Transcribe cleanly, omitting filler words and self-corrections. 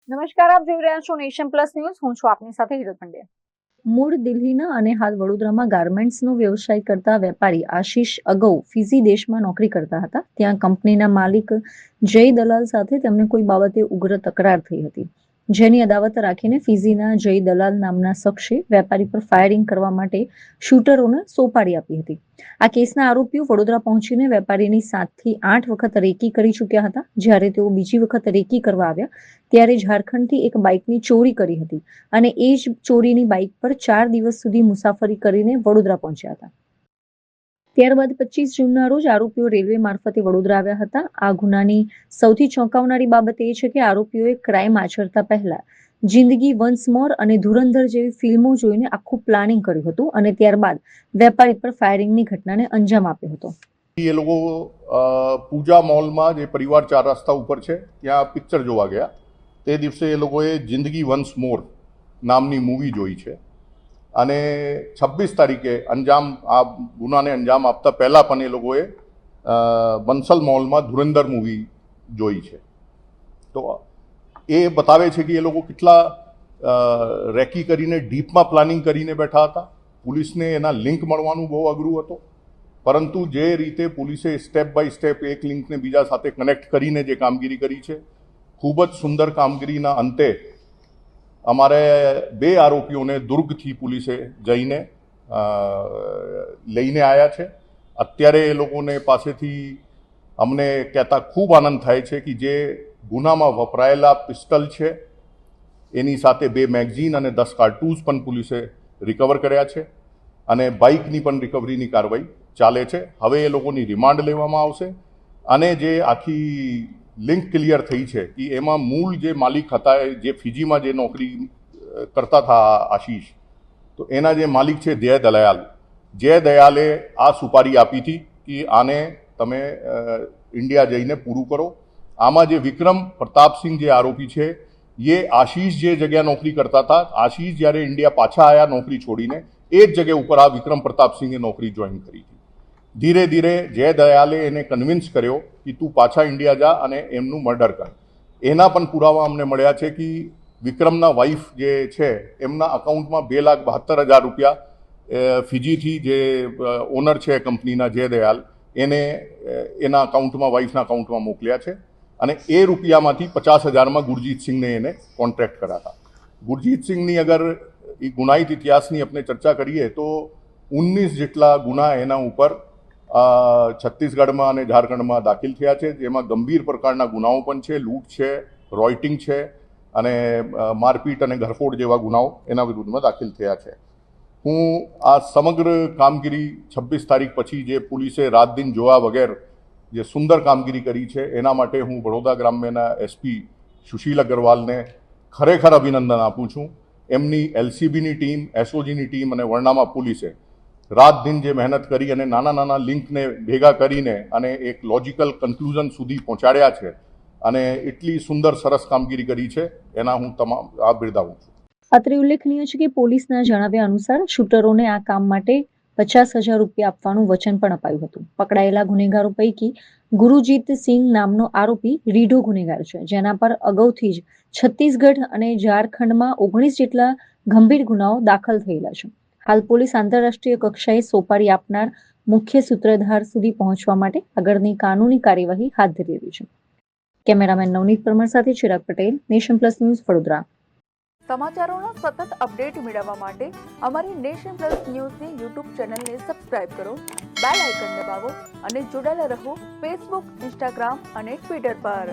નમસ્કાર, આપ જોઈ રહ્યા છો નેશન પ્લસ ન્યૂઝ. હું છું આપની સાથે હિરલ પંડ્યા. મૂળ દિલ્હીના અને હાલ વડોદરામાં ગાર્મેન્ટ્સનો વ્યવસાય કરતા વેપારી આશીષ અગાઉ ફિજી દેશમાં નોકરી કરતા હતા. ત્યાં કંપનીના માલિક જય દલાલ સાથે તેમને કોઈ બાબતે ઉગ્ર તકરાર થઈ હતી, જેની અદાવત રાખીને ફિજીના જય દલાલ નામના શખ્સે વેપારી પર ફાયરિંગ કરવા માટે શૂટરોને સોપારી આપી હતી. આ કેસના આરોપીઓ વડોદરા પહોંચીને વેપારીની 7 થી 8 વખત રેકી કરી ચૂક્યા હતા. જ્યારે તેઓ બીજી વખત રેકી કરવા આવ્યા ત્યારે ઝારખંડથી એક બાઇકની ચોરી કરી હતી અને એ જ ચોરીની બાઇક પર 4 દિવસ સુધી મુસાફરી કરીને વડોદરા પહોંચ્યા હતા. ત્યારબાદ 25 જૂનના રોજ આરોપીઓ રેલવે મારફતે વડોદરા આવ્યા હતા. આ ગુનાની સૌથી ચોંકાવનારી બાબત એ છે કે આરોપીઓએ ક્રાઇમ આચરતા પહેલા જિંદગી વન્સ મોર અને ધુરંધર જેવી ફિલ્મો જોઈને આખું પ્લાનિંગ કર્યું હતું અને ત્યારબાદ વેપારી પર ફાયરિંગની ઘટનાને અંજામ આપ્યો હતો. એ લોકો પૂજા મોલમાં જે પરિવાર 4 રસ્તા ઉપર છે ત્યાં પિક્ચર જોવા ગયા. તે દિવસે એ લોકોએ જિંદગી વન્સ મોર નામની મૂવી જોઈ છે અને 26 તારીખે આ ગુનાને અંજામ આપતા પહેલાં પણ એ લોકોએ બંસલ મોલમાં ધુરંધર મૂવી જોઈ છે. તો એ બતાવે છે કે એ લોકો કેટલા રેકી કરીને ડીપમાં પ્લાનિંગ કરીને બેઠા હતા. પોલીસને એના લિંક મળવાનું બહુ અઘરું હતું, પરંતુ જે રીતે પોલીસે સ્ટેપ બાય સ્ટેપ એક લિંકને બીજા સાથે કનેક્ટ કરીને જે કામગીરી કરી છે, ખૂબ જ સુંદર કામગીરીના અંતે અમારે 2 આરોપીઓને દુર્ગથી પોલીસે જઈને લઈને આવ્યા છે. અત્યારે એ લોકોને પાસેથી અમને કહેતા ખૂબ આનંદ થાય છે કે જે ગુનામાં વપરાયેલા પિસ્ટલ છે એની સાથે 2 મેગઝીન અને 10 કાર્ટૂન્સ પણ પોલીસે રિકવર કર્યા છે અને બાઇકની પણ રિકવરીની કાર્યવાહી ચાલે છે. હવે એ લોકોની રિમાન્ડ લેવામાં આવશે અને જે આખી લિંક ક્લિયર થઈ છે કે એમાં મૂળ જે માલિક હતા, જે ફિજીમાં જે નોકરી કરતા હતા આશીષ, તો એના જે માલિક છે જય દયાલે આ સુપારી આપી હતી કે આને તમે ઇન્ડિયા જઈને પૂરું કરો. આમાં જે વિક્રમ પ્રતાપસિંહ જે આરોપી છે, એ આશીષ જે જગ્યા નોકરી કરતા હતા, આશીષ જ્યારે ઇન્ડિયા પાછા આવ્યા નોકરી છોડીને, એ જ જગ્યા ઉપર આ વિક્રમ પ્રતાપસિંહે નોકરી જોઈન કરી હતી. ધીરે ધીરે જય દયાલે એને કન્વિન્સ કર્યો કે તું પાછા ઇન્ડિયા જા અને એમનું મર્ડર કર. એના પણ પુરાવા અમને મળ્યા છે કે વિક્રમના વાઇફ જે છે એમના અકાઉન્ટમાં 2,72,000 રૂપિયા ફિજીથી જે ઓનર છે કંપનીના જય દયાલ, એને એના અકાઉન્ટમાં, વાઇફના અકાઉન્ટમાં મોકલ્યા છે અને એ રૂપિયામાંથી 50,000માં ગુરજીતસિંહને એને કોન્ટ્રાક્ટ કર્યા હતા. ગુરજીતસિંહની અગર એ ગુનાહિત ઇતિહાસની આપણે ચર્ચા કરીએ તો 19 જેટલા ગુના એના ઉપર છત્તીસગઢમાં અને ઝારખંડમાં દાખલ થયા છે, જેમાં ગંભીર પ્રકારના ગુનાઓ પણ છે, લૂંટ છે, રોયટિંગ છે અને મારપીટ અને ઘરફોડ જેવા ગુનાઓ એના વિરુદ્ધમાં દાખલ થયા છે. હું આ સમગ્ર કામગીરી 26 તારીખ પછી જે પોલીસે રાત દિન જોયા વગર જે સુંદર કામગીરી કરી છે એના માટે હું વડોદરા ગ્રામ્યના એસપી સુશીલ અગ્રવાલને ખરેખર અભિનંદન આપું છું. એમની એલસીબીની ટીમ, એસઓજીની ટીમ અને વરનામા પોલીસે રાત દિન જે મહેનત કરી અને નાના લિંકને ભેગા કરીને અને એક લોજિકલ કન્ક્લુઝન સુધી પહોંચાડ્યા છે અને એટલી સુંદર સરસ કામગીરી કરી છે, એના હું તમામ બિરદાવું છું. અત્રે ઉલ્લેખનીય છે કે પોલીસના જણાવ્યા અનુસાર શૂટરોને આ કામ માટે 50,000 રૂપિયા આપવાનું વચન પણ અપાયું હતું. પકડાયેલા ગુનેગારો પૈકી ગુરુજીત સિંહ નામનો આરોપી રીઢો ગુનેગાર છે, જેના પર અગાઉથી જ છત્તીસગઢ અને ઝારખંડમાં 19 જેટલા ગંભીર ગુનાઓ દાખલ થયેલા છે. હાલ પોલીસ આંતરરાષ્ટ્રીય કક્ષાએ સોપારી આપનાર મુખ્ય સૂત્રધાર સુધી પહોંચવા માટે આગળની કાનૂની કાર્યવાહી હાથ ધરી રહી છે. કેમેરામેન નવનીત પરમાર સાથે Chirag Patel, nation plus news, Vadodara. સમાચારોનો સતત અપડેટ મેળવવા માટે અમારી નેશન પ્લસ ન્યૂઝની યુટ્યુબ ચેનલને સબસ્ક્રાઇબ કરો, બેલ આઇકન દબાવો અને જોડાયેલા રહો ફેસબુક, ઇન્સ્ટાગ્રામ અને ટ્વિટર પર.